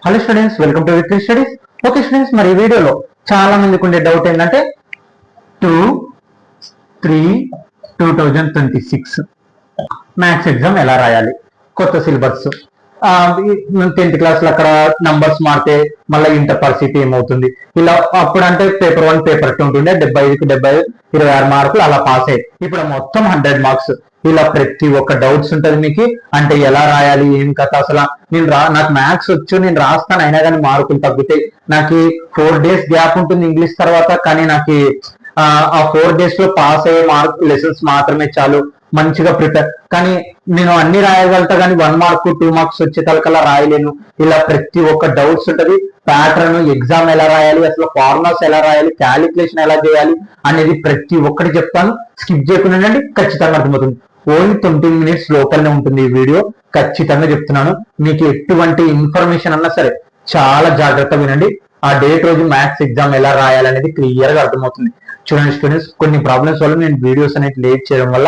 Hello students, welcome to victory studies. Okay students, మరి ఈ వీడియోలో చాలా మందికి ఉండే డౌట్ ఏంటంటే 2/3/2026 మ్యాథ్స్ ఎగ్జామ్ ఎలా రాయాలి, కొత్త సిలబస్ 10th క్లాస్ లో అక్కడ నంబర్స్ మారితే మళ్ళీ ఇంటర్ పరిస్థితి ఏమవుతుంది, ఇలా అప్పుడు అంటే పేపర్ 1 పేపర్ 2 ఉంటుండే 75కి 75 26 మార్కులు అలా పాస్ అయ్యాయి. ఇప్పుడు మొత్తం 100 మార్క్స్. ఇలా ప్రతి ఒక్క డౌట్స్ ఉంటది మీకు. అంటే ఎలా రాయాలి, ఏం కథ, అసలు నాకు మ్యాథ్స్ వచ్చు, నేను రాస్తాను, అయినా కానీ మార్కులు తగ్గుతాయి. నాకు 4 days గ్యాప్ ఉంటుంది ఇంగ్లీష్ తర్వాత, కానీ నాకు ఆ 4 days లో పాస్ అయ్యే లెసన్స్ మాత్రమే చాలు, మంచిగా ప్రిపేర్. కానీ నేను అన్ని రాయగలుగుతా, కానీ 1 మార్క్ 2 మార్క్స్ వచ్చే తలకల్లా రాయలేను. ఇలా ప్రతి ఒక్క డౌట్స్ ఉంటది. ప్యాటర్న్, ఎగ్జామ్ ఎలా రాయాలి, అసలు ఫార్ములాస్ ఎలా రాయాలి, క్యాలిక్యులేషన్ ఎలా చేయాలి అనేది ప్రతి ఒక్కటి చెప్తాను. స్కిప్ చేయకుండా ఖచ్చితంగా అర్థమవుతుంది. ఓన్లీ 20 minutes లోపలనే ఉంటుంది ఈ వీడియో. ఖచ్చితంగా చెప్తున్నాను, మీకు ఎటువంటి ఇన్ఫర్మేషన్ అన్నా సరే చాలా జాగ్రత్తగా వినండి. ఆ డేట్ రోజు మ్యాథ్స్ ఎగ్జామ్ ఎలా రాయాలనేది క్లియర్ గా అర్థమవుతుంది. చూడండి స్టూడెంట్స్, కొన్ని ప్రాబ్లమ్స్ వల్ల నేను వీడియోస్ అనేది లేట్ చేయడం వల్ల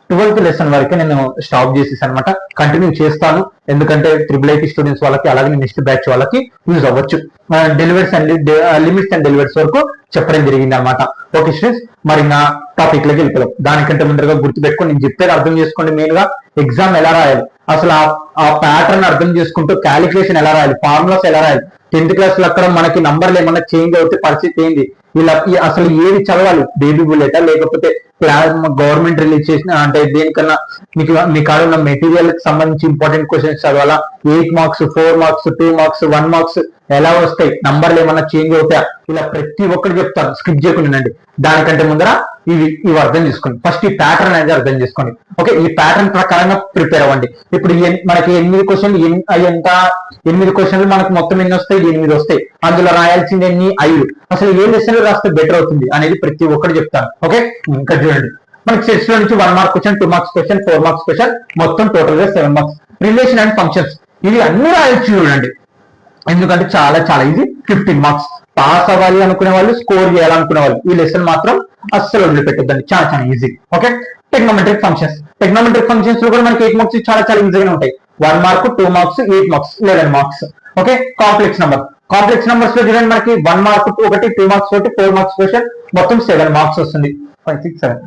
12th లెసన్ వరకే నేను స్టాప్ చేసేసి అనమాట. కంటిన్యూ చేస్తాను, ఎందుకంటే IIIT స్టూడెంట్స్ వాళ్ళకి, అలాగే నెక్స్ట్ బ్యాచ్ వాళ్ళకి యూజ్ అవ్వచ్చు. Deliveries and limits and deliveries వరకు చెప్పడం జరిగింది అనమాట. ఓకే స్టూడెంట్స్, మరి నా టాపిక్ లోకి వెళ్ళిపోదాం. దానికంటే ముందరగా గుర్తుపెట్టుకొని నేను చెప్పేది అర్థం చేసుకోండి. మెయిన్ గా ఎగ్జామ్ ఎలా రాయాలి, అసలు ఆ ప్యాటర్న్ అర్థం చేసుకుంటూ క్యాలిక్యులేషన్ ఎలా రాయాలి, ఫార్ములాస్ ఎలా రాయాలి, 10th క్లాస్ లో అక్కడ మనకి నంబర్లు ఏమన్నా చేంజ్ అవుతే పరిస్థితి ఏంది, ఇలా అసలు ఏది చదవాలి, బేబీ బుల్లెటా లేకపోతే గవర్నమెంట్ రిలీజ్ చేసిన అంటే దేనికన్నా మీ కాడ ఉన్న మెటీరియల్ కి సంబంధించి ఇంపార్టెంట్ క్వశ్చన్స్ చదవాలా, 8 మార్క్స్ 4 మార్క్స్ 2 మార్క్స్ 1 మార్క్స్ ఎలా వస్తాయి, నంబర్లు ఏమన్నా చేంజ్ అవుతాయా, ఇలా ప్రతి ఒక్కటి చెప్తాను. స్కిప్ చేయకుండానండి. దానికంటే ముందర ఇవి అర్థం చేసుకోండి. ఫస్ట్ ఈ ప్యాటర్న్ అనేది అర్థం చేసుకోండి. ఓకే, ఈ ప్యాటర్న్ ప్రకారంగా ప్రిపేర్ అవ్వండి. ఇప్పుడు మనకి 8 క్వశ్చన్లు ఎంత, 8 క్వశ్చన్లు మనకు మొత్తం ఎన్ని వస్తాయి, 8 వస్తాయి. అందులో రాయాల్సింది ఎన్ని, 5. అసలు ఏ లెసన్ రాస్తే బెటర్ అవుతుంది అనేది ప్రతి ఒక్కటి చెప్తాను. ఓకే, ఇంకా చూడండి, మనకి సెట్స్ లో నుంచి 1 mark question, 2 marks question, 4 marks question, మొత్తం టోటల్ గా 7 మార్క్స్. రిలేషన్ అండ్ ఫంక్షన్స్ ఇవి అన్ని రాయొచ్చు చూడండి, ఎందుకంటే చాలా చాలా ఈజీ. 15 మార్క్స్. పాస్ అవ్వాలి అనుకునే వాళ్ళు, స్కోర్ చేయాలనుకునే వాళ్ళు ఈ లెసన్ మాత్రం అస్సలు వదిలిపెట్టద్దండి, చాలా చాలా ఈజీ. Okay, టెక్నోమెట్రిక్ functions. టెక్నోమెట్రిక్ ఫంక్షన్స్ లో కూడా మనకి 8 మార్క్స్ చాలా చాలా ఈజీగా ఉంటాయి. 1 mark 2 marks 8 marks 11 marks. Okay, complex number. Complex numbers లో చూడండి, మనకి 1 మార్క్ 1, 2 మార్క్స్ 1, 4 మార్క్స్ క్వశ్చన్, మొత్తం 7 మార్క్స్ వస్తుంది. 5 6 7.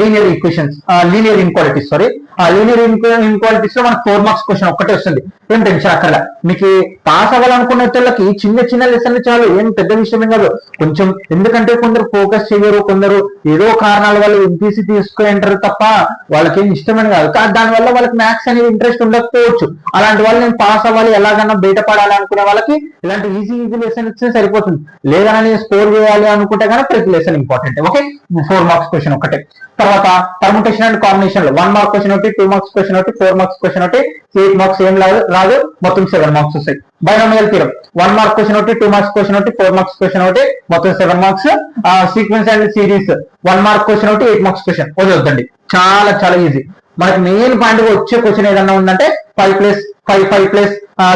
Linear equations, linear inequalities, sorry, linear inequalities లో మనకు 4 మార్క్స్ క్వశ్చన్ ఒక్కటే వస్తుంది. ఏం టెన్షన్ అక్కర్లా. మీకు పాస్ అవ్వాలనుకునే వాళ్ళకి చిన్న చిన్న లెసన్లు చాలు, ఏం పెద్ద విషయం కాదు. కొంచెం, ఎందుకంటే కొందరు ఫోకస్ చేయరు, కొందరు ఏదో కారణాల వల్ల ఎంపీసీ తీసుకుంటారు తప్ప వాళ్ళకి ఏం ఇష్టమని కాదు. దానివల్ల వాళ్ళకి మ్యాథ్స్ అనేది ఇంట్రెస్ట్ ఉండకపోవచ్చు. అలాంటి వాళ్ళు నేను పాస్ అవ్వాలి, ఎలాగన్నా బయటపడాలి అనుకునే వాళ్ళకి ఇలాంటి ఈజీ లెసన్ ఇస్తే సరిపోతుంది. లేదన్నా నేను స్కోర్ చేయాలి అనుకుంటే కానీ ప్రతి lesson important. Okay, 4 marks question ఒకటే. తర్వాత పర్ముటేషన్ అండ్ కాంబినేషన్ లో 1 మార్క్ క్వశ్చన్ ఒకటి, 2 మార్క్స్ క్వశ్చన్ ఒకటి, 4 మార్క్స్ క్వశ్చన్ ఒకటి, 8 మార్క్స్ ఏం రాదు, మొత్తం 7 మార్క్స్ వస్తాయి. బైనామియల్ థియరం 1 మార్క్ క్వశ్చన్ ఒకటి, 2 మార్క్స్ క్వశ్చన్ ఒకటి, 4 మార్క్స్ క్వశ్చన్ ఒకటి, మొత్తం 7 marks. Sequence and series 1 mark question ఒకటి, 8 మార్క్స్ క్వశ్చన్. వదిలేద్దండి, చాలా చాలా ఈజీ. మనకి మెయిన్ పాయింట్ గా వచ్చే క్వశ్చన్ ఏదన్నా ఉందంటే 5+5+5+,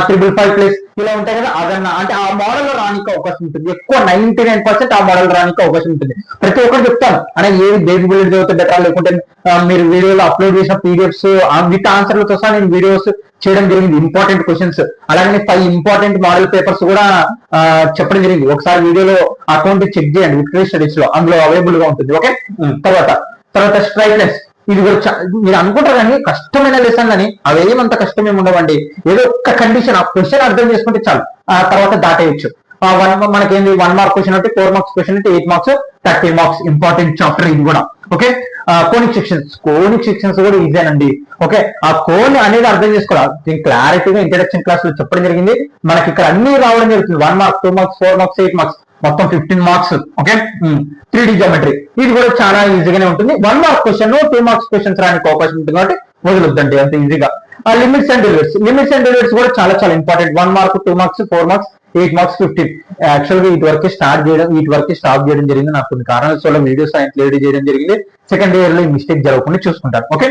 555+ ఇలా ఉంటాయి కదా, అదన్నా అంటే ఆ మోడల్ రానికి అవకాశం ఉంటుంది. ఎక్కువ 99% ఆ మోడల్ రానికి అవకాశం ఉంటుంది. ప్రతి ఒక్కరు చెప్తాను అనే ఏది బేబీ బుల్లెట్ చదివితే బెటర్, లేకుంటే మీరు వీడియోలో అప్లోడ్ చేసిన పీడిఎఫ్స్ విత్ ఆన్సర్లతో సహా నేను వీడియోస్ చేయడం జరిగింది. ఇంపార్టెంట్ క్వశ్చన్స్, అలాగే 5 ఇంపార్టెంట్ మోడల్ పేపర్స్ కూడా చెప్పడం జరిగింది. ఒకసారి వీడియోలో అకౌంట్ చెక్ చేయండి విక్టరీ స్టడీస్ లో, అందులో అవైలబుల్ గా ఉంటుంది. ఓకే, తర్వాత స్ట్రైట్నెస్. ఇది కూడా మీరు అనుకుంటారు కానీ కష్టమైన లెసన్ అని, అవేమంత కష్టమేమి ఉండవండి. ఏదో ఒక్క కండిషన్, ఆ క్వశ్చన్ అర్థం చేసుకుంటే చాలు, ఆ తర్వాత దాటేయచ్చు. మనకేంది 1 మార్క్ క్వశ్చన్ అంటే, 4 మార్క్స్ క్వశ్చన్ అంటే 8 మార్క్స్ 30 మార్క్స్. ఇంపార్టెంట్ చాప్టర్ ఇది కూడా. ఓకే, కోనిక్ సెక్షన్స్ కూడా ఈజీనండి. ఓకే, ఆ కోన్ అనేది అర్థం చేసుకోవాలి. దీని క్లారిటీగా ఇంట్రడక్షన్ క్లాస్ లో చెప్పడం జరిగింది. మనకి ఇక్కడ అన్ని రావడం జరుగుతుంది. 1 మార్క్ 2 మార్క్స్ 4 మార్క్స్ 8 మార్క్స్, మొత్తం 15 మార్క్స్. ఓకే, 3D జామెట్రీ ఇది కూడా చాలా ఈజీగానే ఉంటుంది. 1 మార్క్ క్వశ్చన్ 2 మార్క్స్ క్వశ్చన్స్ రానికి అవకాశం ఉంటుంది కాబట్టి వదలొద్దండి అంత ఈజీగా. లిమిట్స్ అండ్ డెలివరీస్ కూడా చాలా చాలా important. 1 mark 2 marks 4 marks 8 marks 15. యాక్చువల్గా వీటి వరకే స్టాప్ చేయడం జరిగింది. నాకు కొన్ని కారణాల వల్ల వీడియోస్ రెడీ చేయడం జరిగింది. సెకండ్ ఇయర్ లో ఈ మిస్టేక్ జరగకుండా చూసుకుంటారు. ఓకే,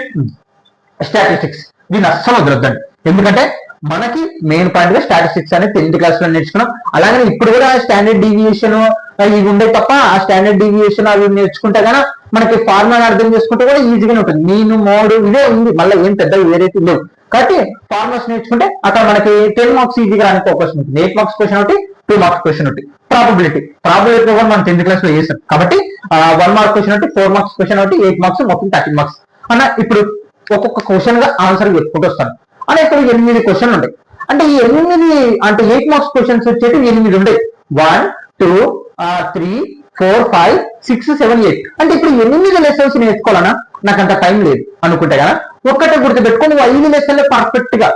స్టాటిస్టిక్స్ దీన్ని అస్సలు వదలొద్దండి, ఎందుకంటే మనకి మెయిన్ పాయింట్ గా స్టాటిస్టిక్స్ అనేది 10th క్లాస్ లో నేర్చుకున్నాం. అలాగే ఇప్పుడు కూడా స్టాండర్డ్ డీవియేషన్ ఇవి ఉండే తప్ప ఆ స్టాండర్డ్ డీవియేషన్ అవి నేర్చుకుంటే గానీ మనకి ఫార్ములా అర్థం చేసుకుంటే కూడా ఈజీగానే ఉంటుంది. మీన్ మోడ్ ఇదే ఉంది, మళ్ళీ ఏం పెద్ద వేరైతే లేవు. కాబట్టి ఫార్ములాస్ నేర్చుకుంటే అక్కడ మనకి 10 మార్క్స్ ఈజీగా రానికి అవకాశం ఉంటుంది. 8 మార్క్స్ క్వశ్చన్ ఒకటి, 2 మార్క్స్ క్వశ్చన్ ఒకటి. ప్రాబబిలిటీ కూడా మనం 10th క్లాస్ లో చేసాం కాబట్టి 1 మార్క్ క్వశ్చన్ ఒకటి, 4 మార్క్స్ క్వశ్చన్ ఒకటి, 8 మార్క్స్, మొత్తం 13 మార్క్స్ అన్న. ఇప్పుడు ఒక్కొక్క క్వశ్చన్ గా ఆన్సర్ చెప్పుకుంటూ వస్తాను అన్న. ఇక్కడ 8 క్వశ్చన్లు ఉంటాయి. అంటే ఈ 8 అంటే 8 మార్క్స్ క్వశ్చన్స్ వచ్చేటి 8 ఉంటాయి. 1 2 3 4 5 6 7 8. అంటే ఇప్పుడు 8 లెసన్స్ నేర్చుకోవాలన్నా నాకు అంత టైం లేదు అనుకుంటే కదా, ఒక్కటే గుర్తుపెట్టుకో, నువ్వు 5 లెసన్లు పర్ఫెక్ట్ గా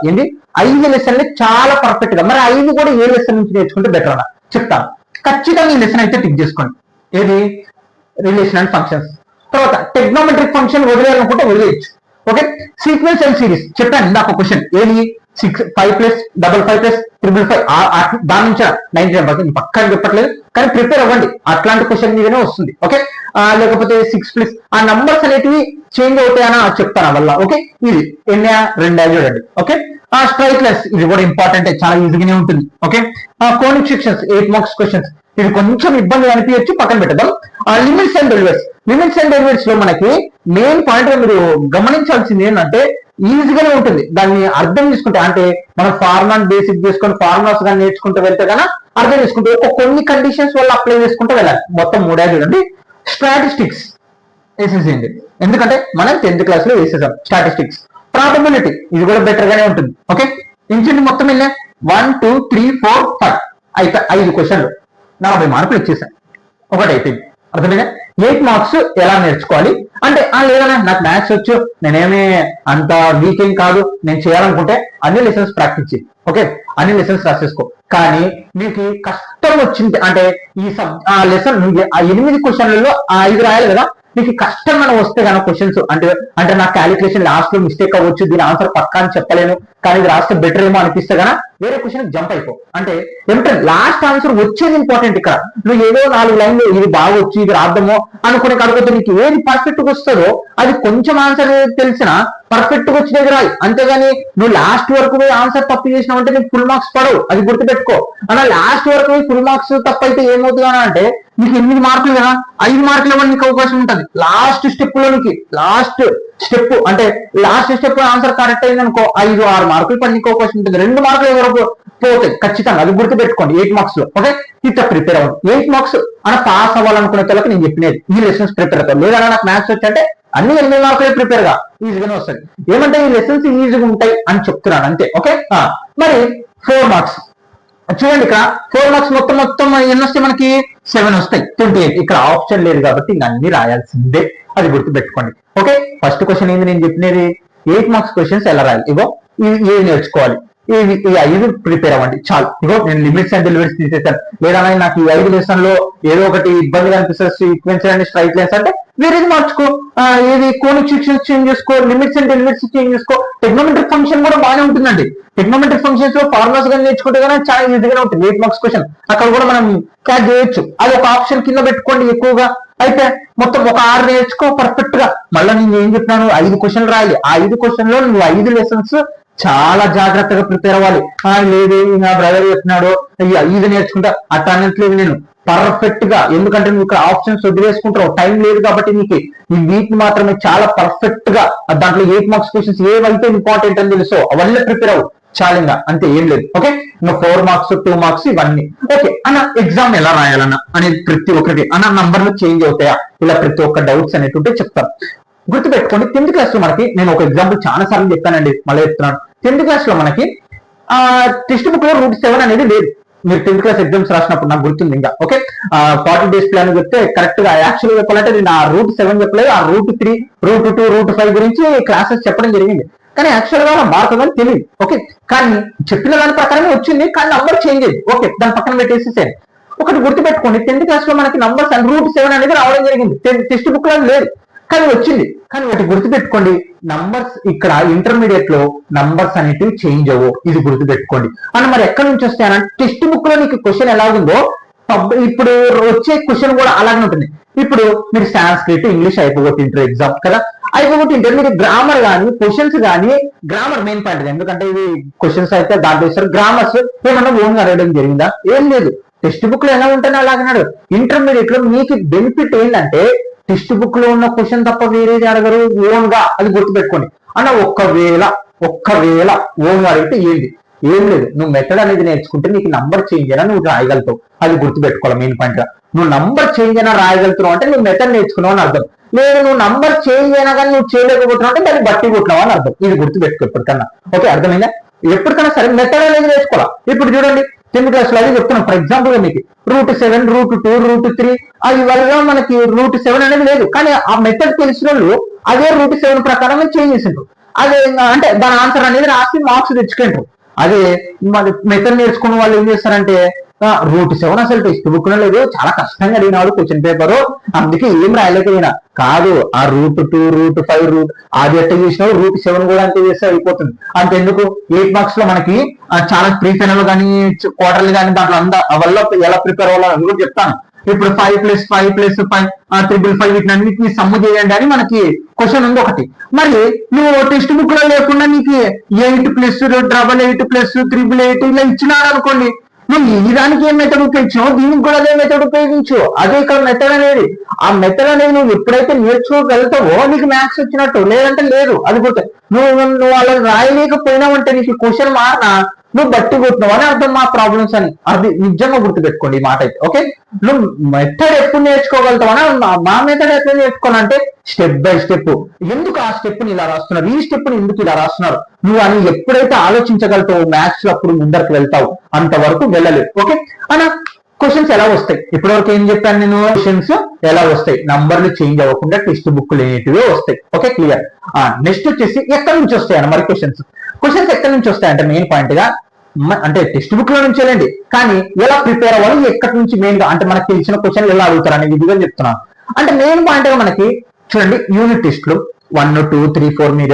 5 లెసన్లు చాలా పర్ఫెక్ట్ గా, మరి 5 కూడా ఏ లెసన్ నుంచి నేర్చుకుంటే బెటర్ అన్న చెప్తాను. ఖచ్చితంగా ఈ లెసన్ అయితే టిక్ చేసుకోండి. ఏది? Relation and functions. తర్వాత టెగ్నోమెట్రిక్ ఫంక్షన్ వదిలేయాలనుకుంటే వదిలేయచ్చు. ఓకే, సీక్వెన్స్ అండ్ సిరీస్ చెప్పాను ఇందాక క్వశ్చన్. ఏది? 6 5 + 55 + 555. దాని నుంచి 99% పక్కన చెప్పట్లేదు, కానీ ప్రిపేర్ అవ్వండి, అట్లాంటి క్వశ్చన్ మీదనే వస్తుంది. ఓకే, లేకపోతే 6+ ఆ నంబర్స్ అనేటివి చేంజ్ అవుతాయని చెప్తాను వల్ల. ఓకే, ఇది ఎన్ని 2 చూడండి. ఓకే, స్ట్రైట్ లైన్స్ ఇది కూడా ఇంపార్టెంట్, చాలా ఈజీగానే ఉంటుంది. Okay, conic sections 8 marks questions. ఇది కొంచెం ఇబ్బంది అనిపించచ్చు, పక్కన పెట్టదాం. లిమిట్స్ అండ్ డెరివేటివ్స్ లో మనకి మెయిన్ పాయింట్ గా మీరు గమనించాల్సింది ఏంటంటే ఈజీగానే ఉంటుంది. దాన్ని అర్థం చేసుకుంటే, అంటే మనం ఫార్ములా బేసిక్ చేసుకొని ఫార్ములాస్ కానీ నేర్చుకుంటూ వెళ్తే కన్నా అర్థం చేసుకుంటే కొన్ని కండిషన్స్ వల్ల అప్లై చేసుకుంటూ వెళ్ళాలి. మొత్తం 3 చూడండి. స్టాటిస్టిక్స్ వేసేసేయండి, ఎందుకంటే మనం 10th క్లాస్ లో వేసేసాం స్టాటిస్టిక్స్. ప్రాబబిలిటీ ఇది కూడా బెటర్ గానే ఉంటుంది. ఓకే, ఇంచండి మొత్తం వెళ్ళే 1 2 3 4 5 అయితే 5 క్వశ్చన్లు 40 మార్కులు ఇచ్చేసాను. ఒకటి అయిపోయింది. అర్థమైనా? 8 మార్క్స్ ఎలా నేర్చుకోవాలి అంటే, లేదన్నా నాకు మ్యాథ్స్ వచ్చు, నేనేమి అంత వీక్ ఏం కాదు, నేను చేయాలనుకుంటే అన్ని లెసన్స్ ప్రాక్టీస్ చేయి. ఓకే, అన్ని లెసన్స్ రాసేసుకో. కానీ మీకు కష్టం వచ్చింది అంటే ఈ లెసన్ 8 క్వశ్చన్లలో 5 రాయాలి కదా, మీకు కష్టంగా వస్తే కనుక క్వశ్చన్స్ అంటే నా క్యాలిక్యులేషన్ లాస్ట్ లో మిస్టేక్ అవ్వచ్చు, దీని ఆన్సర్ పక్కా అని చెప్పలేను, కానీ ఇది రాస్తే బెటర్ ఏమో అనిపిస్తే కన్నా వేరే క్వశ్చన్ జంప్ అయిపో. అంటే ఏమిటంటే లాస్ట్ ఆన్సర్ వచ్చేది ఇంపార్టెంట్. ఇక్కడ నువ్వు ఏదో 4 లైన్లు ఇది బాగా వచ్చి ఇది రాద్దామో అనుకునే కాకపోతే నీకు ఏది పర్ఫెక్ట్ గా వస్తుందో అది కొంచెం ఆన్సర్ తెలిసినా పర్ఫెక్ట్ గా వచ్చినది రాయి. అంతేగాని నువ్వు లాస్ట్ వరకు ఆన్సర్ తప్పు చేసినావు అంటే నీకు ఫుల్ మార్క్స్ పడవు, అది గుర్తుపెట్టుకో అలా. లాస్ట్ వరకు ఫుల్ మార్క్స్ తప్పు అయితే ఏమవుతుంది అంటే నీకు 8 మార్కులు కదా, 5 మార్కులు ఇవ్వడానికి నీకు అవకాశం ఉంటుంది. లాస్ట్ స్టెప్ లో నీకు లాస్ట్ స్టెప్ ఆన్సర్ కరెక్ట్ అయింది అనుకో 5 6 మార్కులు పడి నీకు అవకాశం ఉంటుంది. 2 మార్కులు ఎవరు పోతాయి ఖచ్చితంగా, అది గుర్తుపెట్టుకోండి 8 మార్క్స్ లో. ఓకే, ఇట్లా ప్రిపేర్ అవ్వండి. 8 మార్క్స్ అన్న పాస్ అవ్వాలనుకునే వాళ్ళకి నేను చెప్పినది ఈ లెసన్స్ ప్రిపేర్ అవుతాను. లేదా నాకు మ్యాథ్స్ వచ్చంటే అన్ని 8 మార్కులే ప్రిపేర్ గా ఈజీగానే వస్తుంది. ఏమంటే ఈ లెసన్స్ ఈజీగా ఉంటాయి అని చెప్తున్నాను అంతే. ఓకే, మరి 4 మార్క్స్ చూడండి. ఇక్కడ 4 మార్క్స్ మొత్తం ఎన్ని వస్తాయి మనకి? 7 వస్తాయి. 28. ఇక్కడ ఆప్షన్ లేదు కాబట్టి ఇంక అన్ని రాయాల్సిందే, అది గుర్తుపెట్టుకోండి. ఓకే, ఫస్ట్ క్వశ్చన్ ఏంది నేను చెప్పినది? 8 మార్క్స్ క్వశ్చన్స్ ఎలా రాయాలి, ఇగో ఇవి నేర్చుకోవాలి. ఈ 5 ప్రిపేర్ అవ్వండి చాలు. ఇగో నేను లిమిట్స్ అండ్ డెలివరీస్ తీసేసాను. లేదా నాకు ఈ 5 లెసన్ లో ఏదో ఒకటి ఇబ్బందిగా అనిపిస్తుంది, సీక్వెన్స్ అండ్ స్ట్రైట్ లైన్స్ అంటే వేరేది మార్చుకో. ఏది? కోనిక్ సెక్షన్స్ చేంజ్ చేసుకో, లిమిట్స్ అండ్ డెలివరీస్ చేంజ్ చేసుకో. టెగ్నోమెట్రిక్ ఫంక్షన్ కూడా బాగానే ఉంటుందండి. టెగ్నోమెట్రిక్ ఫంక్షన్స్ లో ఫార్ములాస్ కానీ నేర్చుకుంటే కానీ చాలా ఈజీగానే ఉంటుంది. 8 మార్క్స్ క్వశ్చన్ అక్కడ కూడా మనం క్యాచ్ చేయొచ్చు. అది ఒక ఆప్షన్ కింద పెట్టుకోండి ఎక్కువగా. అయితే మొత్తం ఒక 6 నేర్చుకో పర్ఫెక్ట్ గా. మళ్ళీ నేను ఏం చెప్తున్నాను? 5 క్వశ్చన్లు రాయాలి. ఆ 5 క్వశ్చన్ లో నువ్వు 5 లెసన్స్ చాలా జాగ్రత్తగా ప్రిపేర్ అవ్వాలి. లేదు నా బ్రదర్ చెప్తున్నాడు ఇది నేర్చుకుంటా అట్లా అనట్లేదు నేను, పర్ఫెక్ట్ గా. ఎందుకంటే నువ్వు ఇక్కడ ఆప్షన్స్ వదిలేసుకుంటావు, టైం లేదు కాబట్టి నీకు ఈ వీక్ మాత్రమే చాలా పర్ఫెక్ట్ గా దాంట్లో 8 మార్క్స్ క్వశ్చన్స్ ఏవైతే ఇంపార్టెంట్ అని తెలుసో అవన్నీ ప్రిపేర్ అవ్వు చాలింగా, అంతే, ఏం లేదు. ఓకే, ఇంకా 4 మార్క్స్ 2 మార్క్స్ ఇవన్నీ. ఓకే అన్న, ఎగ్జామ్ ఎలా రాయాలన్న అనేది ప్రతి ఒక్కరికి అన్న నంబర్లు చేంజ్ అవుతాయా, ఇలా ప్రతి ఒక్క డౌట్స్ అనేటువంటి చెప్తాను. గుర్తుపెట్టుకోండి, 10th క్లాస్ లో మనకి నేను ఒక ఎగ్జాంపుల్ చాలా సార్లు చెప్పానండి, మళ్ళీ చెప్తున్నాను. 10th క్లాస్ లో మనకి టెక్స్ట్ బుక్ లో రూట్ 7 అనేది లేదు. మీరు 10th క్లాస్ ఎగ్జామ్స్ రాసినప్పుడు నాకు గుర్తుంది ఇంకా. ఓకే, 40 days ప్లాన్ చెప్తే కరెక్ట్ గా యాక్చువల్ గా చెప్పాలంటే నేను ఆ రూట్ 7 చెప్పలేదు, ఆ రూట్ 3 రూట్ 2 రూట్ 5 గురించి క్లాసెస్ చెప్పడం జరిగింది. కానీ యాక్చువల్ గా మారుతుందని తెలియదు. ఓకే, కానీ చెప్పిన దాని ప్రకారమే వచ్చింది, కానీ నంబర్ చేంజ్ అయ్యింది. ఓకే, దాని పక్కన పెట్టేసేసాను. ఒకటి గుర్తుపెట్టుకోండి, 10th క్లాస్ లో మనకి నంబర్స్ అండ్ రూట్ 7 అనేది రావడం జరిగింది. టెక్స్ట్ బుక్ లో లేదు కానీ వచ్చింది. కానీ ఒకటి గుర్తుపెట్టుకోండి, నంబర్స్ ఇక్కడ ఇంటర్మీడియట్ లో నంబర్స్ అనేటివి చేంజ్ అవ్వవు, ఇది గుర్తుపెట్టుకోండి. అని మరి ఎక్కడి నుంచి వస్తాయనంటే టెక్స్ట్ బుక్ లో నీకు క్వశ్చన్ ఎలా ఉందో ఇప్పుడు వచ్చే క్వశ్చన్ కూడా అలాగే ఉంటుంది. ఇప్పుడు మీరు సాంస్క్రిట్ ఇంగ్లీష్ అయిపోగొట్టింటారు ఎగ్జామ్ కదా, అయిపోగొట్టింటారు. మీరు గ్రామర్ కానీ క్వశ్చన్స్ కానీ, గ్రామర్ మెయిన్ పాయింట్, ఎందుకంటే ఇవి క్వశ్చన్స్ అయితే దాంట్లో ఇస్తారు. గ్రామర్స్ ఏమన్నా ఓన్ అడగడం జరిగిందా? ఏం లేదు. టెక్స్ట్ బుక్ లో ఎలా ఉంటానో అలాగన్నాడు. ఇంటర్మీడియట్ లో మీకు బెనిఫిట్ ఏంటంటే టెక్స్ట్ బుక్ లో ఉన్న క్వశ్చన్ తప్ప వేరేది అడగరు, ఓన్ గా అది గుర్తుపెట్టుకోండి అన్న. ఒక్కవేళ ఓన్ గా అడిగితే ఏం లేదు, నువ్వు మెథడ్ అనేది నేర్చుకుంటే నీకు నంబర్ చేంజ్ అయినా నువ్వు రాయగలుగుతావు, అది గుర్తుపెట్టుకోవాలి మెయిన్ పాయింట్ గా. నువ్వు నంబర్ చేంజ్ అయినా రాయగలుగుతున్నావు అంటే నువ్వు మెథడ్ నేర్చుకున్నావు అని అర్థం. లేదు నువ్వు నంబర్ చేంజ్ అయినా కానీ నువ్వు చేయలేకపోతున్నావు అంటే దాన్ని బట్టి కొట్టినావు అని అర్థం. ఇది గుర్తుపెట్టుకో ఎప్పటికన్నా. ఓకే, అర్థమైందా? ఎప్పటికైనా సరే మెథడ్ అనేది నేర్చుకోవాలి. ఇప్పుడు చూడండి 10th క్లాస్ లో అది చెప్తున్నాం. ఫర్ ఎగ్జాంపుల్ గా మీకు √7, √2, √3 అది వల్ల మనకి √7 అనేది లేదు, కానీ ఆ మెథడ్ తెలిసిన వాళ్ళు అదే √7 ప్రకారం చేంజ్ చేసిండ్రు. అదే అంటే దాని ఆన్సర్ అనేది రాసి మార్క్స్ తెచ్చుకుంటారు. అదే మరి మెథడ్ నేర్చుకున్న వాళ్ళు ఏం చేస్తారంటే √7 అసలు టెక్స్ట్ బుక్ లో లేదు, చాలా కష్టంగా అడిగినాడు క్వశ్చన్ పేపర్, అందుకే ఏం రాయలేకపోయినా. కాదు, ఆ √2, √5 అది ఎట్ట చేసినావు, √7 కూడా అంతే చేస్తే అయిపోతుంది. అంతెందుకు 8 మార్క్స్ లో మనకి చాలా ప్రీ ఫైనల్ కానీ క్వార్టర్లీ కానీ దాంట్లో వల్ల ఎలా ప్రిపేర్ అవ్వాలో అది కూడా చెప్తాను. ఇప్పుడు 5+5+5 555 వీటినన్నిటిని సమ్ము చేయండి అని మనకి క్వశ్చన్ ఉంది ఒకటి. మరి నువ్వు టెక్స్ట్ బుక్ లో లేకుండా నీకు 8+8+8+8 ఇలా ఇచ్చినాడు అనుకోండి, నువ్వు ఈ దానికి ఏం మెథడ్ ఉపయోగించావు దీనికి కూడా అదే మెథడ్ ఉపయోగించు. అదే ఇక్కడ మెథడ్ అనేది. ఆ మెథడ్ అనేది నువ్వు ఎప్పుడైతే నేర్చుకోగలుగుతావో నీకు మ్యాథ్స్ వచ్చినట్టు, లేదంటే లేదు. అది కూడా నువ్వు అలా రాయలేకపోయినావంటే నీకు క్వశ్చన్ మారినా నువ్వు బట్టి కొట్టినావు అని అర్థం మా ప్రాబ్లమ్స్ అని. అది నిజంగా గుర్తుపెట్టుకోండి ఈ మాట అయితే. ఓకే, నువ్వు మెథడ్ ఎప్పుడు నేర్చుకోగలుగుతావు అని మా మెథడ్ ఎట్లా నేర్చుకోవాలంటే స్టెప్ బై స్టెప్. ఎందుకు ఆ స్టెప్ ని ఇలా రాస్తున్నారు, ఈ స్టెప్ ని ఎందుకు ఇలా రాస్తున్నారు నువ్వు అని ఎప్పుడైతే ఆలోచించగలుగుతావు మ్యాథ్స్ లో అప్పుడు ముందరకు వెళ్తావు, అంతవరకు వెళ్ళలేదు. ఓకే అన్న, క్వశ్చన్స్ ఎలా వస్తాయి ఇప్పటివరకు ఏం చెప్పాను నేను? క్వశ్చన్స్ ఎలా వస్తాయి, నంబర్లు చేంజ్ అవ్వకుండా టెక్స్ట్ బుక్ లేనిటివే వస్తాయి. Okay, clear. నెక్స్ట్ వచ్చేసి ఎక్కడి నుంచి వస్తాయి అన్న మరి క్వశ్చన్స్ ఎక్కడి నుంచి వస్తాయంటే మెయిన్ పాయింట్ గా అంటే టెక్స్ట్ బుక్ లో నుంచి వెళ్ళండి, కానీ ఎలా ప్రిపేర్ అవ్వాలి ఎక్కడి నుంచి మెయిన్ గా అంటే మనకి తెలిసిన క్వశ్చన్ ఎలా అడుగుతారు అనే విధిగా చెప్తున్నాను. అంటే మెయిన్ పాయింట్ గా మనకి చూడండి యూనిట్ టెస్ట్లు 1, 2, 3, 4 మీరు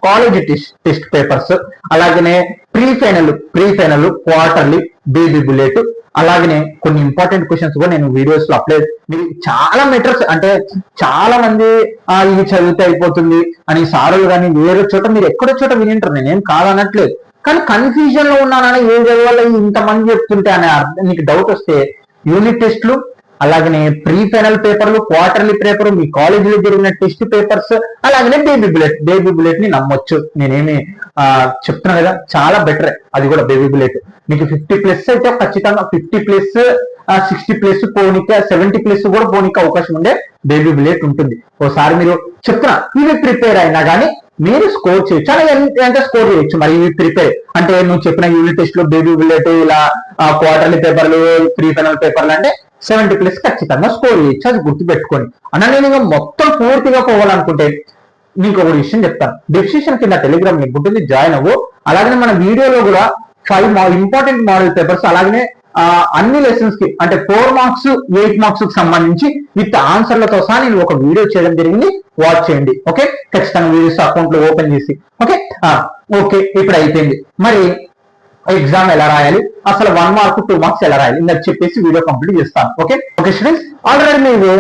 కాలేజ్ టెస్ట్ పేపర్స్, అలాగనే pre final quarterly baby bullet, అలాగనే కొన్ని ఇంపార్టెంట్ క్వశ్చన్స్ కూడా నేను వీడియోస్ లో అప్లై. మీరు చాలా మెటర్స్ అంటే చాలా మంది ఇది చదివితే అయిపోతుంది అని సారులు కానీ వేరే చోట మీరు ఎక్కడో చోట వినింటారు, నేనేం కాదనట్లేదు. కానీ కన్ఫ్యూజన్ లో ఉన్నానని ఏ చదవాలో ఇంతమంది చెప్తుంటే అనే అర్థం నీకు డౌట్ వస్తే యూనిట్ టెస్ట్లు, అలాగనే ప్రీ ఫైనల్ పేపర్లు, క్వార్టర్లీ పేపర్, మీ కాలేజీలో జరిగిన టెస్ట్ పేపర్స్, అలాగనే బేబీ బుల్లెట్ ని నమ్మొచ్చు. నేనేమి చెప్తున్నా కదా, చాలా బెటర్ అది కూడా. బేబీ బుల్లెట్ మీకు 50+ అయితే ఖచ్చితంగా 50+, 60+ పోనీక 70+ కూడా పోనీక అవకాశం ఉండే బేబీ బుల్లెట్ ఉంటుంది. ఓసారి మీరు చెప్తున్నా ఇవి ప్రిపేర్ అయినా కానీ మీరు స్కోర్ చేయొచ్చు. అలా ఎంత స్కోర్ చేయొచ్చు మరి ఇవి ప్రిపేర్ అంటే నువ్వు చెప్పిన యూనిట్ టెస్ట్ లో బేబీ బుల్లెట్, ఇలా క్వార్టర్లీ పేపర్లు, ప్రీ ఫైనల్ పేపర్లు అంటే 70+ ఖచ్చితంగా స్కోర్ చేయొచ్చు. అది గుర్తుపెట్టుకోండి అన్న. నేను ఇంకా మొత్తం పూర్తిగా పోవాలనుకుంటే మీకు ఒక విషయం చెప్తాను. డిస్క్రిప్షన్ కింద టెలిగ్రామ్ లింక్ ఉంటుంది, జాయిన్ అవ్వు. అలాగనే మన వీడియోలో కూడా 5 ఇంపార్టెంట్ మోడల్ పేపర్స్, అలాగనే అన్ని లెసన్స్ కి అంటే 4 మార్క్స్ 8 మార్క్స్ కి సంబంధించి విత్ ఆన్సర్లతో సహా నేను ఒక వీడియో చేయడం జరిగింది, వాచ్ చేయండి. ఓకే, ఖచ్చితంగా వీడియోస్ అకౌంట్ లో ఓపెన్ చేసి. ఓకే ఇప్పుడు అయిపోయింది. మరి ఎగ్జామ్ ఎలా రాయాలి, అసలు 1 మార్క్ 2 మార్క్స్ ఎలా రాయాలి ఇంకా చెప్పేసి వీడియో కంప్లీట్ చేస్తాను. ఓకే స్టూడెంట్స్, ఆల్రెడీ మీరు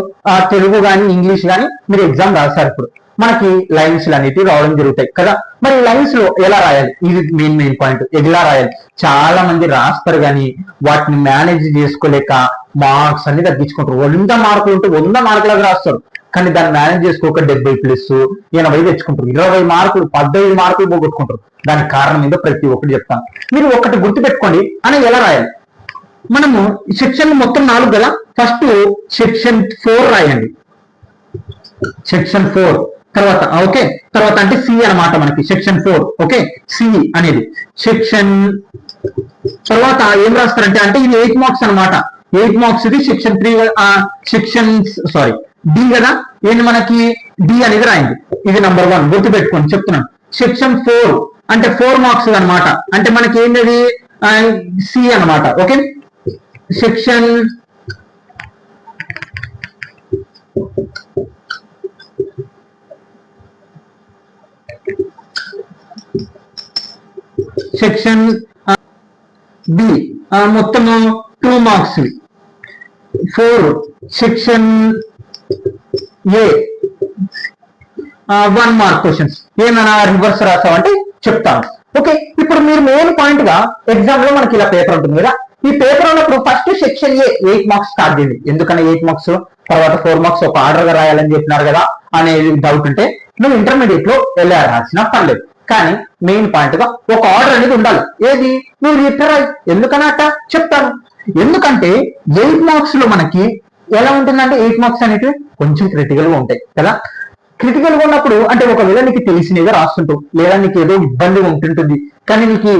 తెలుగు కానీ ఇంగ్లీష్ కానీ మీరు ఎగ్జామ్ రాశారు. ఇప్పుడు మనకి లైన్స్ అనేటివి రావడం జరుగుతాయి కదా. మరి లైన్స్ లో ఎలా రాయాలి, ఇది మెయిన్ పాయింట్. ఎలా రాయాలి, చాలా మంది రాస్తారు కానీ వాటిని మేనేజ్ చేసుకోలేక మార్క్స్ అన్ని తగ్గించుకుంటారు. 100 మార్కులు ఉంటే 100 మార్కులకు రాస్తారు, కానీ దాన్ని మేనేజ్ చేసుకోక 70+, 80 తెచ్చుకుంటారు. 20 మార్కులు 15 మార్కులు పోగొట్టుకుంటారు. దానికి కారణం ఏందో ప్రతి ఒక్కటి చెప్తాను. మీరు ఒకటి గుర్తుపెట్టుకోండి అని ఎలా రాయాలి. మనము సెక్షన్ మొత్తం 4 కదా. ఫస్ట్ సెక్షన్ 4 రాయండి. సెక్షన్ 4 తర్వాత ఓకే, తర్వాత అంటే సి అన్నమాట మనకి సెక్షన్ 4. ఓకే, సి అనేది సెక్షన్ తర్వాత ఏం రాస్తారంటే అంటే ఇది 8 మార్క్స్ అనమాట. 8 మార్క్స్ ఇది. సెక్షన్ 3 డి కదా, ఏంటి మనకి డి అనేది రాయండి. ఇది నంబర్ 1 గుర్తుపెట్టుకోండి చెప్తున్నాను. సెక్షన్ 4 అంటే 4 మార్క్స్ అనమాట. అంటే మనకి ఏంటది సి అనమాట. ఓకే, సెక్షన్ బి మొత్తం 2 మార్క్స్. 4 సెక్షన్ ఏ 1 మార్క్ క్వశ్చన్స్. ఏమైనా రివర్స్ రాసామంటే చెప్తాను. ఓకే, ఇప్పుడు మీరు మెయిన్ పాయింట్ గా ఎగ్జామ్ లో మనకి ఇలా పేపర్ ఉంటుంది కదా, ఈ పేపర్ ఉన్నప్పుడు ఫస్ట్ సెక్షన్ ఏ 8 మార్క్స్ స్టార్ట్ చేయండి. ఎందుకన్నా 8 మార్క్స్ తర్వాత 4 మార్క్స్ ఒక ఆర్డర్ గా రాయాలని చెప్పినారు కదా అనేది డౌట్ ఉంటే నువ్వు ఇంటర్మీడియట్ లో ఎలా రాసినా పర్లేదు, కానీ మెయిన్ పాయింట్ గా ఒక ఆర్డర్ అనేది ఉండాలి. ఏది నువ్వు రిటర్ రాయి. ఎందుకన్నట చెప్తాను. ఎందుకంటే 8 మార్క్స్ లో మనకి ఎలా ఉంటుందంటే 8 మార్క్స్ అనేవి కొంచెం క్రిటికల్ గా ఉంటాయి కదా. క్రిటికల్ గా ఉన్నప్పుడు అంటే ఒకవేళ నీకు తెలిసినగా రాస్తుంటావు, లేదా నీకు ఏదో ఇబ్బంది ఉంటుంటుంది, కానీ నీకు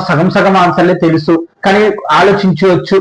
సగం సగం ఆన్సర్లే తెలుసు, కానీ ఆలోచించవచ్చు,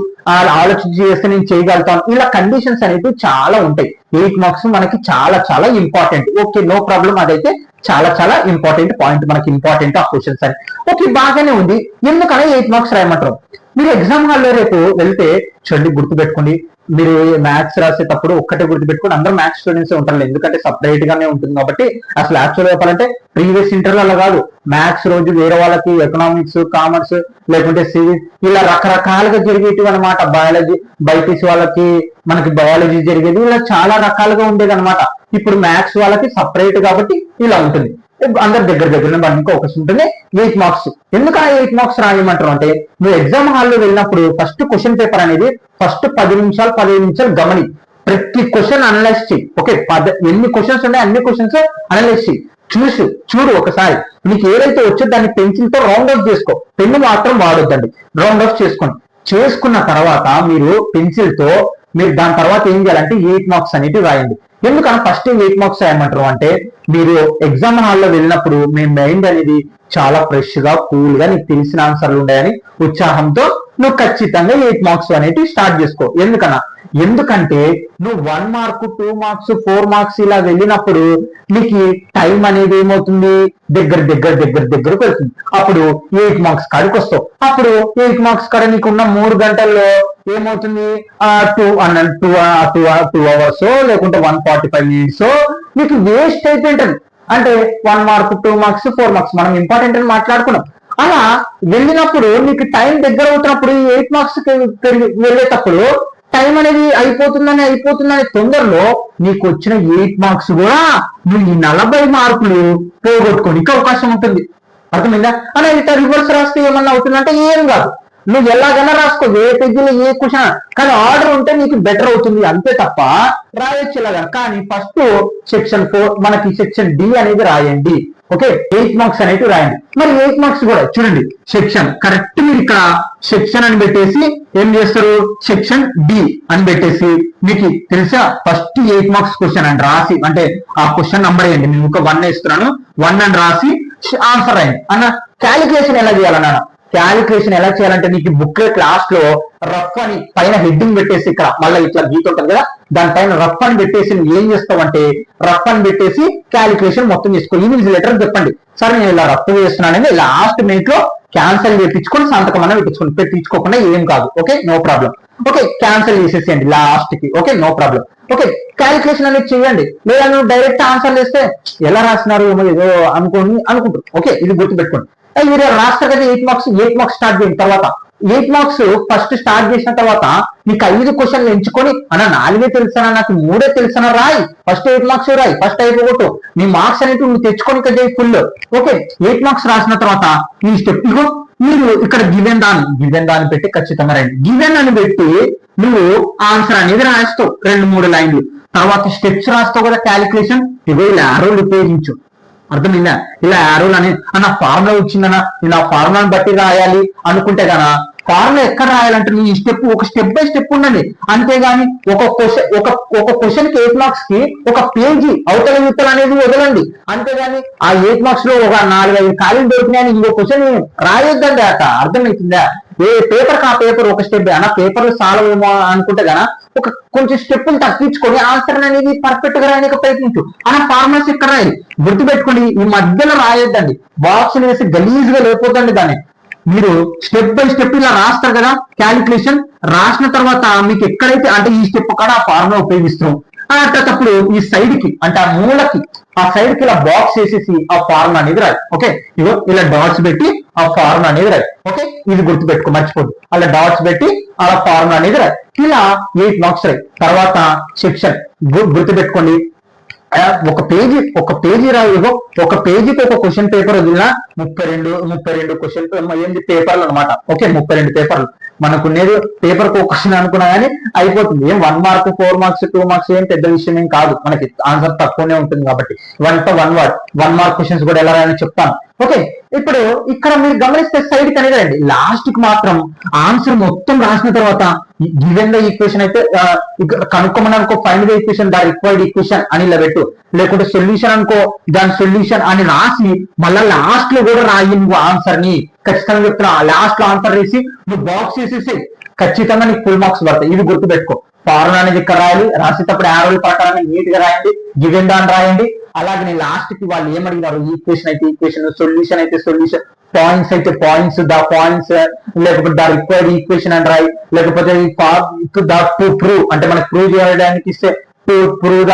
ఆలోచించి చేస్తే నేను చేయగలుగుతాను, ఇలా కండిషన్స్ అనేవి చాలా ఉంటాయి. 8 మార్క్స్ మనకి చాలా చాలా ఇంపార్టెంట్. Okay, no problem. అదైతే చాలా చాలా ఇంపార్టెంట్ పాయింట్, మనకి ఇంపార్టెంట్ ఆ క్వశ్చన్స్ అని. ఓకే, బాగానే ఉంది. ఎందుకనే 8 మార్క్స్ రాయమంటారు. మీరు ఎగ్జామ్ హాల్లో రేపు వెళ్తే చూడండి, గుర్తు పెట్టుకోండి, మీరు మ్యాథ్స్ రాసేటప్పుడు ఒక్కటే గుర్తుపెట్టుకోండి, అందరూ మ్యాథ్స్ స్టూడెంట్స్ ఉంటారు, ఎందుకంటే సపరేట్ గానే ఉంటుంది కాబట్టి. అసలు యాక్చువల్ చెప్పాలంటే ప్రీవియస్ ఇంటర్లో అలా కాదు, మ్యాథ్స్ రోజు వేరే వాళ్ళకి ఎకనామిక్స్, కామర్స్, లేకుంటే సివిల్స్, ఇలా రకరకాలుగా జరిగేటివి అనమాట. బయాలజీ బైపీసీ వాళ్ళకి మనకి బయాలజీ జరిగేది, ఇలా చాలా రకాలుగా ఉండేది అనమాట. ఇప్పుడు మ్యాథ్స్ వాళ్ళకి సపరేట్ కాబట్టి ఇలా ఉంటుంది. అందరి దగ్గర మనకి ఒకటి ఉంటుంది 8 మార్క్స్. ఎందుకు 8 మార్క్స్ రాయమంటారు అంటే, నువ్వు ఎగ్జామ్ హాల్లో వెళ్ళినప్పుడు ఫస్ట్ క్వశ్చన్ పేపర్ అనేది ఫస్ట్ 10 నిమిషాలు 15 నిమిషాలు గమని ప్రతి క్వశ్చన్ అనలైజ్ చేయి. ఓకే, ఎన్ని క్వశ్చన్స్ ఉన్నాయి అన్ని క్వశ్చన్స్ అనలైజ్ చేయి. చూడు ఒకసారి నీకు ఏదైతే వచ్చో దాన్ని పెన్సిల్ తో రౌండ్ ఆఫ్ చేసుకో, పెన్ను మాత్రం వాడొద్దండి, రౌండ్ ఆఫ్ చేసుకోండి. చేసుకున్న తర్వాత మీరు పెన్సిల్ తో మీరు దాని తర్వాత ఏం చేయాలంటే 8 మార్క్స్ అనేది రాయండి. ఎందుకన్నా ఫస్ట్ 8 మార్క్స్ రాయమంటారు అంటే, మీరు ఎగ్జామ్ హాల్లో వెళ్ళినప్పుడు మీ మైండ్ అనేది చాలా ఫ్రెష్ గా కూల్ గా నీకు తెలిసిన ఆన్సర్లు ఉన్నాయని ఉత్సాహంతో నువ్వు ఖచ్చితంగా 8 మార్క్స్ అనేవి స్టార్ట్ చేసుకో. ఎందుకంటే నువ్వు 1 మార్క్ 2 మార్క్స్ 4 మార్క్స్ ఇలా వెళ్ళినప్పుడు నీకు టైం అనేది ఏమవుతుంది, దగ్గరకు వెళ్తుంది. అప్పుడు 8 మార్క్స్ కాడికి వస్తావు. అప్పుడు 8 మార్క్స్ కాడ నీకున్న 3 గంటల్లో ఏమవుతుంది, 2 అవర్స్ లేకుంటే 145 మినిట్స్ నీకు వేస్ట్ అయిపోయింటది. అంటే 1 మార్క్ 2 మార్క్స్ 4 మార్క్స్ మనం ఇంపార్టెంట్ అని మాట్లాడుకున్నాం. అలా వెళ్ళినప్పుడు నీకు టైం దగ్గర అవుతున్నప్పుడు 8 మార్క్స్ వెళ్ళేటప్పుడు టైం అనేది అయిపోతుందని తొందరలో నీకు వచ్చిన 8 మార్క్స్ కూడా నువ్వు ఈ 40 మార్కులు పోగొట్టుకోనికి అవకాశం ఉంటుంది. అర్థమైందా? అలా ఇట్లా రివర్స్ రాస్తే ఏమన్నా అవుతుందంటే ఏం కాదు, నువ్వు ఎలాగైనా రాసుకో, ఏ పేజీలో ఏ క్వశ్చన్, కానీ ఆర్డర్ ఉంటే నీకు బెటర్ అవుతుంది, అంతే తప్ప రాయొచ్చు ఇలాగా. కానీ ఫస్ట్ సెక్షన్ 4 మనకి సెక్షన్ డి అనేది రాయండి. ఓకే, 8 మార్క్స్ అనేవి రాయండి. మరి 8 మార్క్స్ కూడా చూడండి, సెక్షన్ కరెక్ట్ మీరు ఇక్కడ సెక్షన్ అని పెట్టేసి ఏం చేస్తారు, సెక్షన్ డి అని పెట్టేసి మీకు తెలుసా ఫస్ట్ 8 మార్క్స్ క్వశ్చన్ అని రాసి, అంటే ఆ క్వశ్చన్ నంబర్ వేయండి. నేను ఒక 1 వేస్తున్నాను, 1 అని రాసి ఆన్సర్ రాయండి. అన్న క్యాలిక్యులేషన్ ఎలా చేయాలన్నా, క్యాలిక్యులేషన్ ఎలా చేయాలంటే నీకు బుక్లెట్ లాస్ట్ లో రఫ్ అని పైన హెడ్డింగ్ పెట్టేసి ఇక్కడ మళ్ళీ ఇట్లా గీత ఉంటుంది కదా, దానిపైన రఫ్ అని పెట్టేసి నువ్వు ఏం చేస్తావంటే రఫ్ అని పెట్టేసి క్యాలిక్యులేషన్ మొత్తం చేసుకో. ఇన్విజిలేటర్ చెప్పండి, సరే నేను ఇలా రఫ్ చేస్తున్నానని లాస్ట్ మినిట్ లో క్యాన్సిల్ చేయించుకొని సంతకం అన్న పెట్టించుకోకుండా ఏం కాదు. Okay, no problem. Okay, cancel చేసేసేయండి లాస్ట్ కి. Okay, no problem. Okay, calculation అనేది చేయండి. లేదా నువ్వు డైరెక్ట్ ఆన్సర్ చేస్తే ఎలా రాసినారు ఏదో అనుకుంటారు. ఓకే, ఇది గుర్తుపెట్టుకోండి. మీరు రాస్తారు కదా 8 మార్క్స్ స్టార్ట్ చేయండి. తర్వాత 8 మార్క్స్ ఫస్ట్ స్టార్ట్ చేసిన తర్వాత నీకు 5 క్వశ్చన్లు ఎంచుకొని అన్న 4 తెలుసా నాకు 3 తెలుసా రాయి, ఫస్ట్ 8 మార్క్స్ రాయి, ఫస్ట్ అయిపోగొట్టు, నీ మార్క్స్ అనేవి నువ్వు తెచ్చుకొని ఇక్కడ చేయి ఫుల్. ఓకే, 8 మార్క్స్ రాసిన తర్వాత ఈ స్టెప్ మీరు ఇక్కడ గివెన్ దాన్ని పెట్టి ఖచ్చితంగా రండి. గివెన్ అని పెట్టి నువ్వు ఆన్సర్ అనేది రాస్తావు 2-3 లైన్లు. తర్వాత స్టెప్స్ రాస్తావు కదా క్యాలిక్యులేషన్, ఇవో ఇలా ఆరోలు ఉపయోగించు. అర్థమైందా? ఇలా యారోలు అని అన్న ఫార్ములా వచ్చిందన్నా నేను ఆ ఫార్ములాని బట్టి రాయాలి అనుకుంటే కదా, ఫార్ములా ఎక్కడ రాయాలంటే నీ ఒక స్టెప్ బై స్టెప్ ఉండండి. అంతేగాని ఒక క్వశ్చన్ కి 8 మార్క్స్ కి ఒక పేజీ అవతల యుత్తలు అనేది వదలండి. అంతేగాని ఆ 8 మార్క్స్ లో ఒక 4-5 ఖాళీలు దొరికినాయని ఇంకో క్వశ్చన్ రాయొద్దండి. అర్థమవుతుందా? ఏ పేపర్ కా పేపర్ ఒక స్టెప్ అన్న పేపర్ సాల్వ్ ఏమో అనుకుంటే కదా ఒక కొంచెం స్టెప్పులు తగ్గించుకొని ఆన్సర్ అనేది పర్ఫెక్ట్ గా రాయడానికి ప్రయత్నించు. అన్న ఫార్ములాస్ ఇక్కడ రాయాలి, గుర్తుపెట్టుకోండి. ఈ మధ్యలో రాయొద్దండి, బాక్స్ వేసి గలీజ్ గా లేకపోతండి. దాన్ని మీరు స్టెప్ బై స్టెప్ ఇలా రాస్తారు కదా క్యాలిక్యులేషన్, రాసిన తర్వాత మీకు ఎక్కడైతే అంటే ఈ స్టెప్ కాడ ఆ ఫార్ములా ఉపయోగిస్తున్నాం అట్టప్పుడు ఈ సైడ్ కి అంటే ఆ మూలకి ఆ సైడ్ కి ఇలా బాక్స్ వేసేసి ఆ ఫార్ములా అనేది రాయి. ఓకే, ఇగో ఇలా డాట్స్ పెట్టి ఆ ఫార్ములా అనేది రాయి. ఓకే, ఇది గుర్తుపెట్టుకో, మర్చిపోదు. అలా డాట్స్ పెట్టి ఆ ఫార్ములా అనేది రాయి. ఇలా 8 మార్క్స్ రాయి. తర్వాత సెక్షన్ గుర్తుపెట్టుకోండి, ఒక పేజీ రాయో, ఒక పేజీకి ఒక క్వశ్చన్ పేపర్ వదిలినా 32 క్వశ్చన్ ఏంటి పేపర్లు అనమాట. ఓకే, 32 పేపర్లు మనకునేది. పేపర్ కు ఒక క్వశ్చన్ అనుకున్నా కానీ అయిపోతుంది. ఏం 1 మార్క్ 4 మార్క్స్ 2 మార్క్స్ ఏం పెద్ద విషయం ఏం కాదు, మనకి ఆన్సర్ తక్కువనే ఉంటుంది కాబట్టి. 1 మార్క్ క్వశ్చన్స్ కూడా ఎలా రాయాలని చెప్తాను. ఓకే, ఇప్పుడు ఇక్కడ మీరు గమనిస్తే సైడ్ కి అనేది రండి. లాస్ట్ కి మాత్రం ఆన్సర్ మొత్తం రాసిన తర్వాత గివెన్ ద ఈక్వేషన్ అయితే కనుక్కోమని అనుకో, find the equation the required equation అని ఇలా పెట్టు, లేకుంటే సొల్యూషన్ అనుకో దాని సొల్యూషన్ అని రాసి మళ్ళీ లాస్ట్ లో కూడా రాయి నువ్వు ఆన్సర్ ని. ఖచ్చితంగా చెప్తున్నా, లాస్ట్ లో ఆన్సర్ వేసి నువ్వు బాక్స్ వేసేసి ఖచ్చితంగా నీకు ఫుల్ మార్క్స్ పడతాయి. ఇది గుర్తుపెట్టుకో. ఫార్ములా అనేది ఇక్కడ రాయాలి, రాసేటప్పుడు యారోల ప్రకారంగా నీట్ గా రాయండి, గివెన్ దాన్ని రాయండి. అలాగే నేను లాస్ట్ కి వాళ్ళు ఏమడిగినారు, ఈక్వేషన్ అయితే ఈక్వేషన్, సొల్యూషన్ అయితే సొల్యూషన్, పాయింట్స్ అయితే పాయింట్స్, ద పాయింట్స్, లేకపోతే ద రిక్వైర్డ్ ఈక్వేషన్ అని రాయి, లేకపోతే టు ప్రూవ్ అంటే మనకు ప్రూవ్ చేయడానికి ఇస్తే ప్రూవ్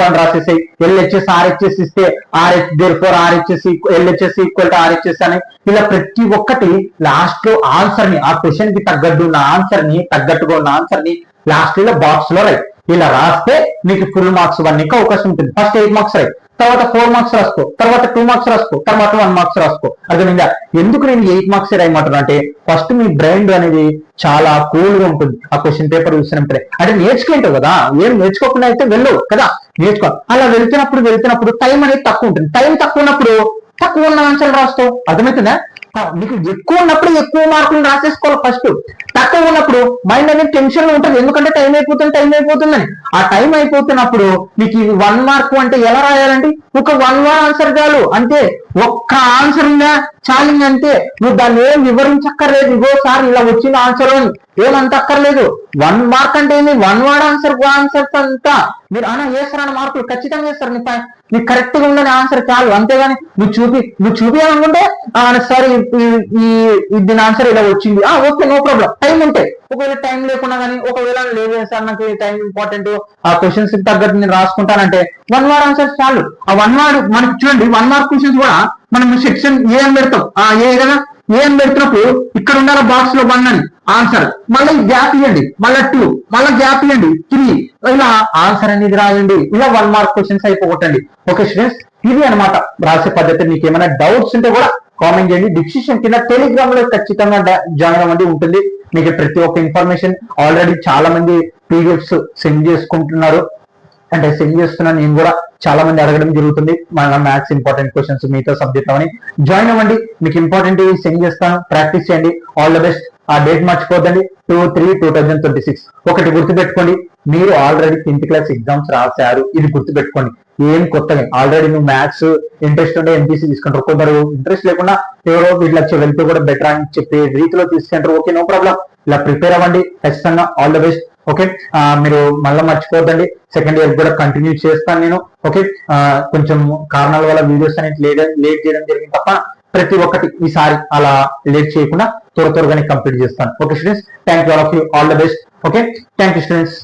అని రాసేసాయి. ఎల్హెచ్ఎస్ ఆర్హెచ్ఎస్ ఇస్తే RH therefore RHS LHS equal to RHS అని ఇలా ప్రతి ఒక్కటి లాస్ట్ లో ఆన్సర్ ని, ఆ క్వశ్చన్ కి తగ్గట్టు ఉన్న ఆన్సర్ ని, తగ్గట్టుగా ఉన్న ఆన్సర్ ని లాస్ట్ లో బాక్స్ లో రాయి. ఇలా రాస్తే నీకు ఫుల్ మార్క్స్ 1 అవకాశం ఉంటుంది. ఫస్ట్ 8 మార్క్స్ రాయి, తర్వాత 4 మార్క్స్ రాసుకో, తర్వాత 2 మార్క్స్ రాసుకో, తర్వాత 1 మార్క్స్ రాసుకో. అర్థమైందా? ఎందుకు నేను 8 మార్క్స్ రాయమంటున్నా అంటే ఫస్ట్ మీ బ్రెయిన్ అనేది చాలా కూల్ గా ఉంటుంది ఆ క్వశ్చన్ పేపర్ చూసినప్పుడే. అంటే నేర్చుకుంటావు కదా, ఏం నేర్చుకోకుండా అయితే వెళ్ళవు కదా, నేర్చుకో. అలా వెళ్తున్నప్పుడు టైం అనేది తక్కువ ఉంటుంది. టైం తక్కువ ఉన్నప్పుడు తక్కువ ఉన్న ఆన్సర్ రాస్తావు. అర్థమవుతుందా? మీకు ఎక్కువ ఉన్నప్పుడు ఎక్కువ మార్కులు రాసేసుకోవాలి ఫస్ట్. తక్కువ ఉన్నప్పుడు మైండ్ అనేది టెన్షన్ లో ఉంటుంది, ఎందుకంటే టైం అయిపోతుందని. ఆ టైం అయిపోతున్నప్పుడు మీకు 1 మార్క్ అంటే ఎలా రాయాలండి? ఒక 1 వర్డ్ ఆన్సర్ చాలు, అంతే. ఒక్క ఆన్సర్ ఉందా చాలు, అంతే. నువ్వు దాన్ని ఏం వివరించక్కర్లేదు, ఇగో సార్ ఇలా వచ్చిన ఆన్సర్ అని ఏమంత అక్కర్లేదు. 1 మార్క్ అంటే ఏంది? 1 వర్డ్ ఆన్సర్స్ అంతా మీరు వేస్తారని మార్కులు ఖచ్చితంగా వేస్తారు. నీకు కరెక్ట్ గా ఉందని ఆన్సర్ చాలు, అంతేగాని నువ్వు చూపించాలనుకుంటే సార్ దీని ఆన్సర్ ఇలా వచ్చింది, ఓకే నో ప్రాబ్లం, టైం ఉంటే. ఒకవేళ టైం లేకుండా కానీ, ఒకవేళ లేదు సార్ నాకు టైం ఇంపార్టెంట్, ఆ క్వశ్చన్స్ తగ్గట్టు నేను రాసుకుంటానంటే 1 వర్డ్ ఆన్సర్ చాలు. ఆ 1 వర్డ్ మనకి చూడండి, 1 మార్క్ క్వశ్చన్స్ కూడా మనం సెక్షన్ ఏ అని పెడతాం. ఏ కదా ఏ అని పెడుతున్నప్పుడు ఇక్కడ ఉండాలి బాక్స్ లో 1 అని ఆన్సర్, మళ్ళీ గ్యాప్ ఇవ్వండి, మళ్ళీ 2, మళ్ళీ గ్యాప్ ఇవ్వండి 3, ఇలా ఆన్సర్ అనేది రాయండి. ఇలా 1 మార్క్ క్వశ్చన్స్ అయిపోగొట్టండి. ఓకే స్టూడెంట్స్, ఇది అనమాట రాసే పద్ధతి. మీకు ఏమైనా డౌట్స్ ఉంటే కూడా కామెంట్ చేయండి. డిస్క్రిప్షన్ కింద టెలిగ్రామ్ లో ఖచ్చితంగా జాయిన్ అవ్వండి, ఉంటుంది. మీకు ప్రతి ఒక్క ఇన్ఫర్మేషన్ ఆల్రెడీ చాలా మంది పీడిఎఫ్స్ సెండ్ చేసుకుంటున్నారు, అంటే సెండ్ చేస్తున్నాను. నేను కూడా చాలా మంది అడగడం జరుగుతుంది, మన మ్యాథ్స్ ఇంపార్టెంట్ క్వశ్చన్స్ మీతో సబ్జెక్ట్ అని. జాయిన్ అవ్వండి, మీకు ఇంపార్టెంట్ సెండ్ చేస్తాను, ప్రాక్టీస్ చేయండి. All the best. ఆ డేట్ మర్చిపోద్దండి, 2/3/2026. ఒకటి గుర్తుపెట్టుకోండి, మీరు ఆల్రెడీ 10th క్లాస్ ఎగ్జామ్స్ రాశారు, ఇది గుర్తుపెట్టుకోండి. ఏం కొత్తగా ఆల్రెడీ నువ్వు మ్యాథ్స్ ఇంట్రెస్ట్ ఉంటే ఎంపీసీ తీసుకుంటారు, కొందరు ఇంట్రెస్ట్ లేకుండా ఎవరో వీళ్ళ వెళ్తూ కూడా బెటర్ అని చెప్పే రీతిలో తీసుకుంటారు. ఓకే నో ప్రాబ్లం, ఇలా ప్రిపేర్ అవ్వండి ఖచ్చితంగా. All the best. ఓకే, మీరు మళ్ళీ మర్చిపోద్దండి, సెకండ్ ఇయర్ కూడా కంటిన్యూ చేస్తాను నేను. ఓకే, కొంచెం కారణాల వల్ల వీడియోస్ అనేది లేట్ చేయడం జరిగింది తప్ప ప్రతి ఒక్కటి ఈసారి అలా లేట్ చేయకుండా త్వరగానే కంప్లీట్ చేస్తాను. Okay students, thank you all of you, all the best. Okay, thank you students.